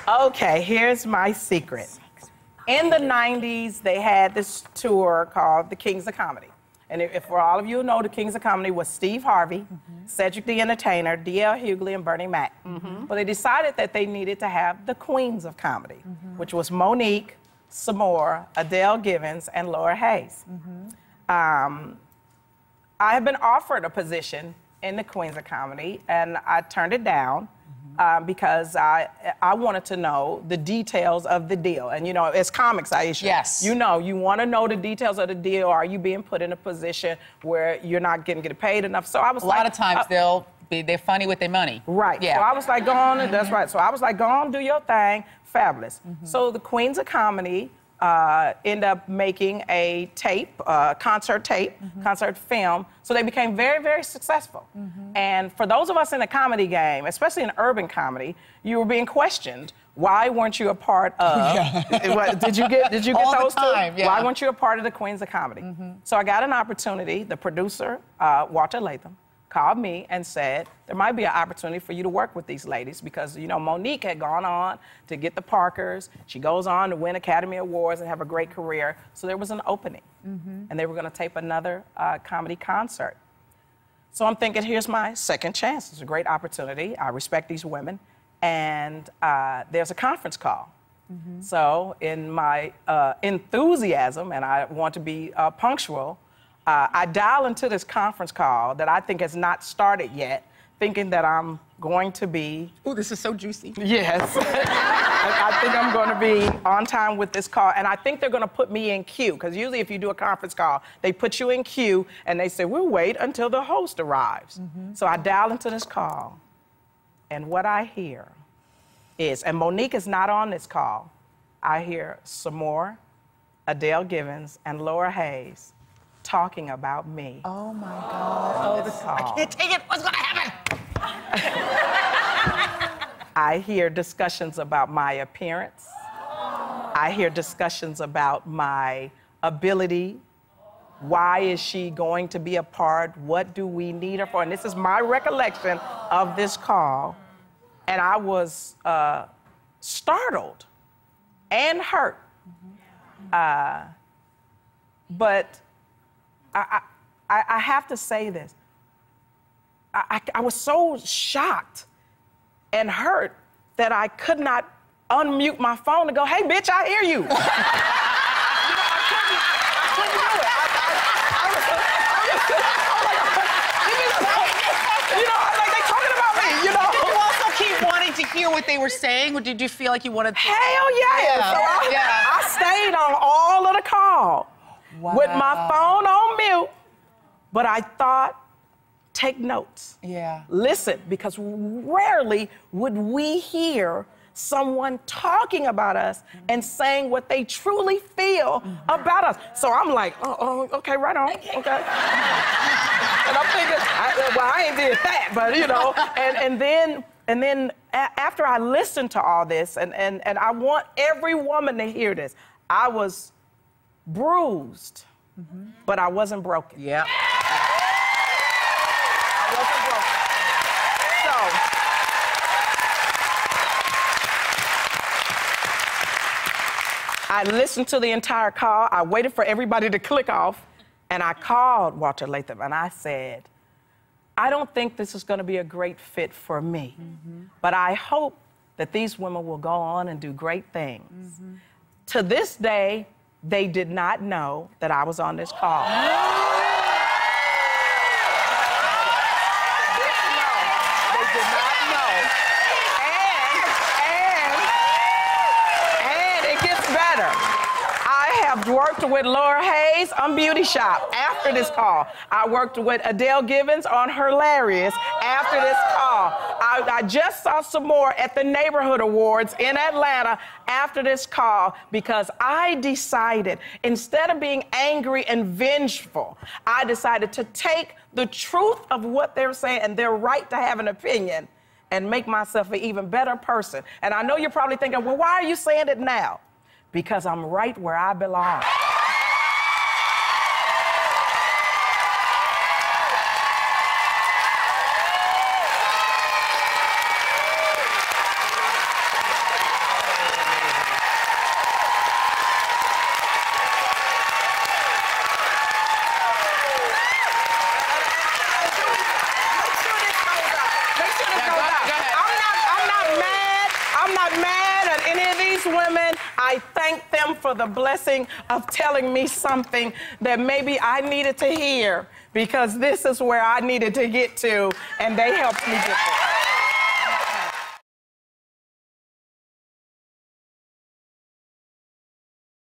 Okay, here's my secret. In the 90s, they had this tour called the Kings of Comedy. And if for all of you who know, the Kings of Comedy was Steve Harvey, Cedric the Entertainer, D.L. Hughley, and Bernie Mac. But they decided that they needed to have the Queens of Comedy, which was Monique, Samore, Adele Givens, and Laura Hayes. I have been offered a position in the Queens of Comedy, and I turned it down. Because I wanted to know the details of the deal. And, you know, as comics, Aisha, yes, you know, you want to know the details of the deal. Are you being put in a position where you're not getting paid enough? So I was like... A lot of times they're funny with their money. Right. Yeah. So I was like, go on, that's right. So I was like, go on, do your thing. Fabulous. So the Queens of Comedy end up making a tape, concert tape, concert film. So they became very, very successful. And for those of us in the comedy game, especially in urban comedy, you were being questioned. Why weren't you a part of? Did you get All those the time, two? yeah. Why weren't you a part of the Queens of Comedy? So I got an opportunity. The producer, Walter Latham, called me and said, there might be an opportunity for you to work with these ladies because, you know, Monique had gone on to get the Parkers. She goes on to win Academy Awards and have a great career. So there was an opening. And they were going to tape another comedy concert. So I'm thinking, here's my second chance. It's a great opportunity. I respect these women. And there's a conference call. So in my enthusiasm, and I want to be punctual, I dial into this conference call that I think has not started yet, thinking that I'm going to be... Ooh, this is so juicy. Yes. I think I'm going to be on time with this call, and I think they're going to put me in queue, because usually if you do a conference call, they put you in queue, and they say, we'll wait until the host arrives. So I dial into this call, and what I hear is, and Monique is not on this call, I hear Samore, Adele Givens, and Laura Hayes talking about me. Oh my God. I can't take it. What's gonna happen? I hear discussions about my appearance. I hear discussions about my ability. Why is she going to be a part? What do we need her for? And this is my recollection of this call. And I was startled and hurt. But I have to say this. I was so shocked and hurt that I could not unmute my phone and go, hey, bitch, I hear you. To hear what they were saying, or did you feel like you wanted to? Hell yeah! So I stayed on all of the call with my phone on mute, but I thought, take notes. Yeah. Listen, because rarely would we hear someone talking about us and saying what they truly feel about us. So I'm like, oh, okay, right on, okay. And I'm thinking, I ain't did that, but you know, and then after I listened to all this, and I want every woman to hear this, I was bruised, but I wasn't broken. Yeah. I wasn't broken. So I listened to the entire call. I waited for everybody to click off, and I called Walter Latham, and I said, I don't think this is going to be a great fit for me, but I hope that these women will go on and do great things. To this day, they did not know that I was on this call. They did not know. And it gets better. I have worked with Laura Hayes on Beauty Shop after this call. I worked with Adele Givens on Hilarious after this call. I just saw some more at the Neighborhood Awards in Atlanta after this call because I decided, instead of being angry and vengeful, I decided to take the truth of what they're saying and their right to have an opinion and make myself an even better person. And I know you're probably thinking, well, why are you saying it now? Because I'm right where I belong. these women, I thank them for the blessing of telling me something that maybe I needed to hear, because this is where I needed to get to, and they helped me get there.